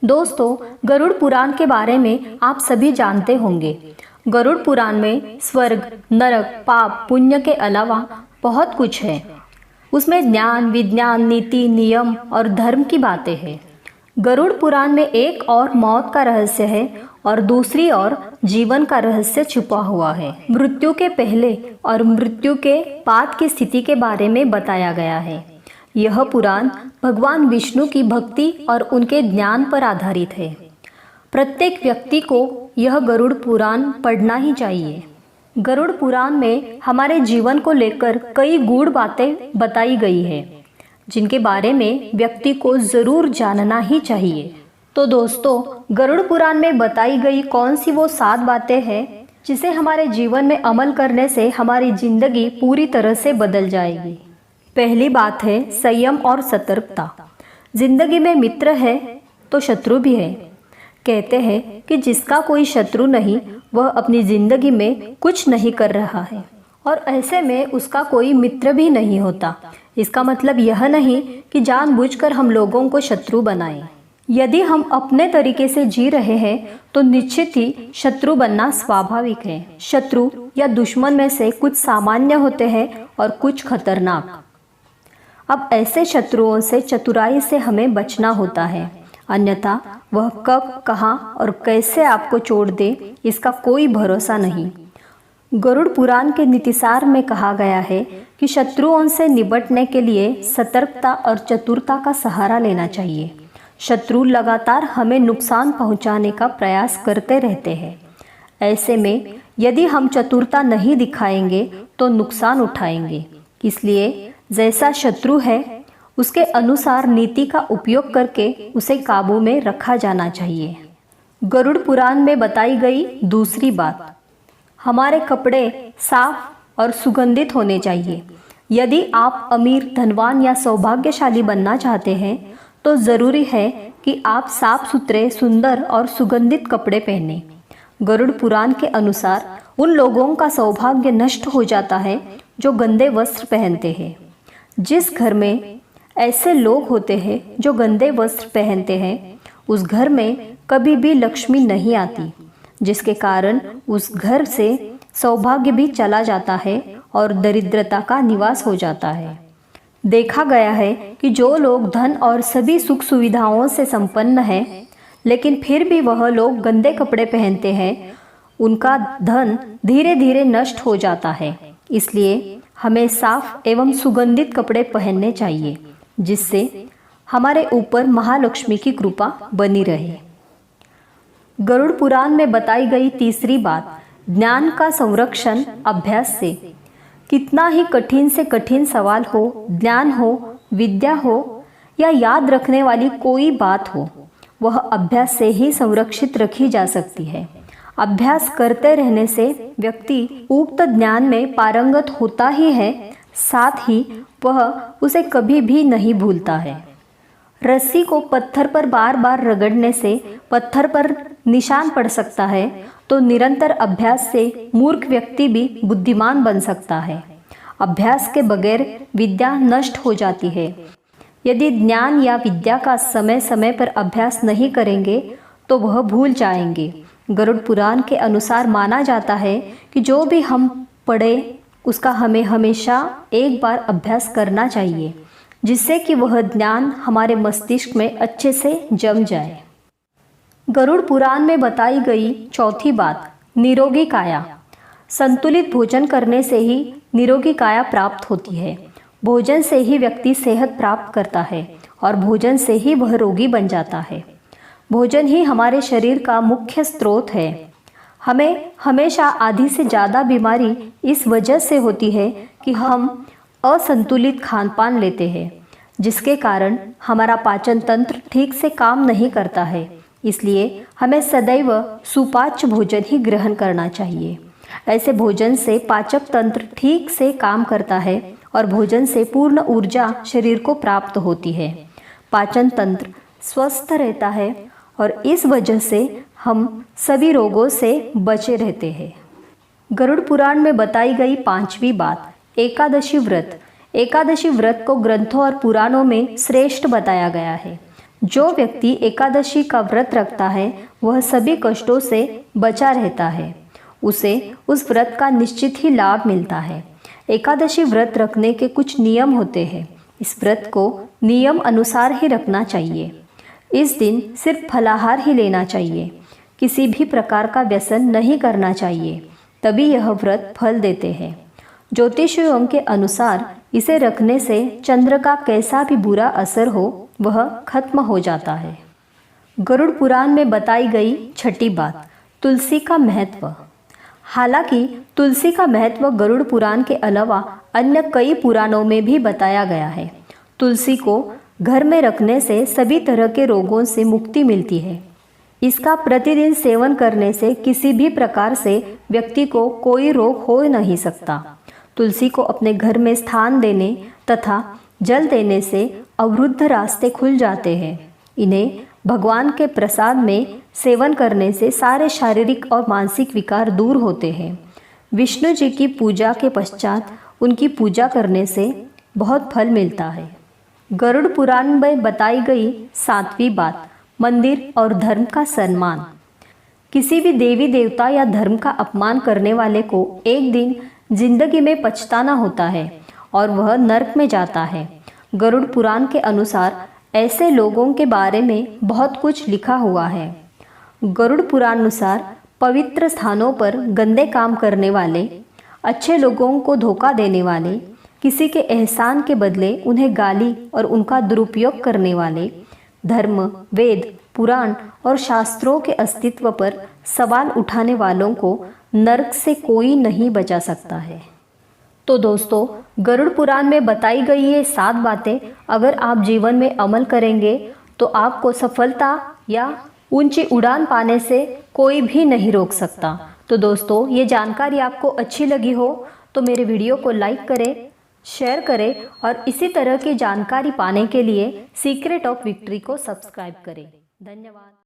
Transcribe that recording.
दोस्तों, गरुड़ पुराण के बारे में आप सभी जानते होंगे। गरुड़ पुराण में स्वर्ग, नरक, पाप, पुण्य के अलावा बहुत कुछ है। उसमें ज्ञान, विज्ञान, नीति, नियम और धर्म की बातें हैं। गरुड़ पुराण में एक और मौत का रहस्य है और दूसरी ओर जीवन का रहस्य छुपा हुआ है। मृत्यु के पहले और मृत्यु के बाद की स्थिति के बारे में बताया गया है। यह पुराण भगवान विष्णु की भक्ति और उनके ज्ञान पर आधारित है। प्रत्येक व्यक्ति को यह गरुड़ पुराण पढ़ना ही चाहिए। गरुड़ पुराण में हमारे जीवन को लेकर कई गूढ़ बातें बताई गई है, जिनके बारे में व्यक्ति को जरूर जानना ही चाहिए। तो दोस्तों, गरुड़ पुराण में बताई गई कौन सी वो 7 बातें हैं जिसे हमारे जीवन में अमल करने से हमारी जिंदगी पूरी तरह से बदल जाएगी। पहली बात है संयम और सतर्कता। जिंदगी में मित्र है तो शत्रु भी है। कहते हैं कि जिसका कोई शत्रु नहीं वह अपनी जिंदगी में कुछ नहीं कर रहा है, और ऐसे में उसका कोई मित्र भी नहीं होता। इसका मतलब यह नहीं कि जानबूझकर हम लोगों को शत्रु बनाएं। यदि हम अपने तरीके से जी रहे हैं तो निश्चित ही शत्रु बनना स्वाभाविक है। शत्रु या दुश्मन में से कुछ सामान्य होते हैं और कुछ खतरनाक। अब ऐसे शत्रुओं से चतुराई से हमें बचना होता है, अन्यथा वह कब, कहाँ और कैसे आपको चोट दे इसका कोई भरोसा नहीं। गरुड़ पुराण के नीतिसार में कहा गया है कि शत्रुओं से निपटने के लिए सतर्कता और चतुरता का सहारा लेना चाहिए। शत्रु लगातार हमें नुकसान पहुंचाने का प्रयास करते रहते हैं। ऐसे में यदि हम चतुरता नहीं दिखाएंगे तो नुकसान उठाएंगे। इसलिए जैसा शत्रु है उसके अनुसार नीति का उपयोग करके उसे काबू में रखा जाना चाहिए। गरुड़ पुराण में बताई गई दूसरी बात, हमारे कपड़े साफ और सुगंधित होने चाहिए। यदि आप अमीर, धनवान या सौभाग्यशाली बनना चाहते हैं तो ज़रूरी है कि आप साफ सुथरे, सुंदर और सुगंधित कपड़े पहनें। गरुड़ पुराण के अनुसार उन लोगों का सौभाग्य नष्ट हो जाता है जो गंदे वस्त्र पहनते हैं। जिस घर में ऐसे लोग होते हैं जो गंदे वस्त्र पहनते हैं, उस घर में कभी भी लक्ष्मी नहीं आती, जिसके कारण उस घर से सौभाग्य भी चला जाता है और दरिद्रता का निवास हो जाता है। देखा गया है कि जो लोग धन और सभी सुख सुविधाओं से संपन्न हैं, लेकिन फिर भी वह लोग गंदे कपड़े पहनते हैं, उनका धन धीरे धीरे नष्ट हो जाता है। इसलिए हमें साफ एवं सुगंधित कपड़े पहनने चाहिए, जिससे हमारे ऊपर महालक्ष्मी की कृपा बनी रहे। गरुड़ पुराण में बताई गई तीसरी बात, ज्ञान का संरक्षण अभ्यास से। कितना ही कठिन से कठिन सवाल हो, ज्ञान हो, विद्या हो या याद रखने वाली कोई बात हो, वह अभ्यास से ही संरक्षित रखी जा सकती है। अभ्यास करते रहने से व्यक्ति उक्त ज्ञान में पारंगत होता ही है, साथ ही वह उसे कभी भी नहीं भूलता है। रस्सी को पत्थर पर बार बार रगड़ने से पत्थर पर निशान पड़ सकता है, तो निरंतर अभ्यास से मूर्ख व्यक्ति भी बुद्धिमान बन सकता है। अभ्यास के बगैर विद्या नष्ट हो जाती है। यदि ज्ञान या विद्या का समय समय पर अभ्यास नहीं करेंगे तो वह भूल जाएंगे। गरुड़ पुराण के अनुसार माना जाता है कि जो भी हम पढ़े उसका हमें हमेशा एक बार अभ्यास करना चाहिए, जिससे कि वह ज्ञान हमारे मस्तिष्क में अच्छे से जम जाए। गरुड़ पुराण में बताई गई चौथी बात, निरोगी काया। संतुलित भोजन करने से ही निरोगी काया प्राप्त होती है। भोजन से ही व्यक्ति सेहत प्राप्त करता है और भोजन से ही वह रोगी बन जाता है। भोजन ही हमारे शरीर का मुख्य स्रोत है। हमें हमेशा आधी से ज़्यादा बीमारी इस वजह से होती है कि हम असंतुलित खान पान लेते हैं, जिसके कारण हमारा पाचन तंत्र ठीक से काम नहीं करता है। इसलिए हमें सदैव सुपाच्य भोजन ही ग्रहण करना चाहिए। ऐसे भोजन से पाचक तंत्र ठीक से काम करता है और भोजन से पूर्ण ऊर्जा शरीर को प्राप्त होती है। पाचन तंत्र स्वस्थ रहता है और इस वजह से हम सभी रोगों से बचे रहते हैं। गरुड़ पुराण में बताई गई पांचवी बात, एकादशी व्रत। एकादशी व्रत को ग्रंथों और पुराणों में श्रेष्ठ बताया गया है। जो व्यक्ति एकादशी का व्रत रखता है वह सभी कष्टों से बचा रहता है। उसे उस व्रत का निश्चित ही लाभ मिलता है। एकादशी व्रत रखने के कुछ नियम होते हैं। इस व्रत को नियम अनुसार ही रखना चाहिए। इस दिन सिर्फ फलाहार ही लेना चाहिए। किसी भी प्रकार का व्यसन नहीं करना चाहिए, तभी यह व्रत फल देते हैं। ज्योतिषियों के अनुसार इसे रखने से चंद्र का कैसा भी बुरा असर हो वह खत्म हो जाता है। गरुड़ पुराण में बताई गई छठी बात, तुलसी का महत्व। हालांकि तुलसी का महत्व गरुड़ पुराण के अलावा अन्य कई पुराणों में भी बताया गया है। तुलसी को घर में रखने से सभी तरह के रोगों से मुक्ति मिलती है। इसका प्रतिदिन सेवन करने से किसी भी प्रकार से व्यक्ति को कोई रोग हो नहीं सकता। तुलसी को अपने घर में स्थान देने तथा जल देने से अवरुद्ध रास्ते खुल जाते हैं। इन्हें भगवान के प्रसाद में सेवन करने से सारे शारीरिक और मानसिक विकार दूर होते हैं। विष्णु जी की पूजा के पश्चात उनकी पूजा करने से बहुत फल मिलता है। गरुड़ पुराण में बताई गई 7वीं बात, मंदिर और धर्म का सम्मान। किसी भी देवी देवता या धर्म का अपमान करने वाले को एक दिन जिंदगी में पछताना होता है और वह नरक में जाता है। गरुड़ पुराण के अनुसार ऐसे लोगों के बारे में बहुत कुछ लिखा हुआ है। गरुड़ पुराण अनुसार पवित्र स्थानों पर गंदे काम करने वाले, अच्छे लोगों को धोखा देने वाले, किसी के एहसान के बदले उन्हें गाली और उनका दुरुपयोग करने वाले, धर्म, वेद, पुराण और शास्त्रों के अस्तित्व पर सवाल उठाने वालों को नरक से कोई नहीं बचा सकता है। तो दोस्तों, गरुड़ पुराण में बताई गई ये 7 बातें अगर आप जीवन में अमल करेंगे तो आपको सफलता या ऊंची उड़ान पाने से कोई भी नहीं रोक सकता। तो दोस्तों, ये जानकारी आपको अच्छी लगी हो तो मेरे वीडियो को लाइक करें, शेयर करें और इसी तरह की जानकारी पाने के लिए सीक्रेट ऑफ विक्ट्री को सब्सक्राइब करें। धन्यवाद।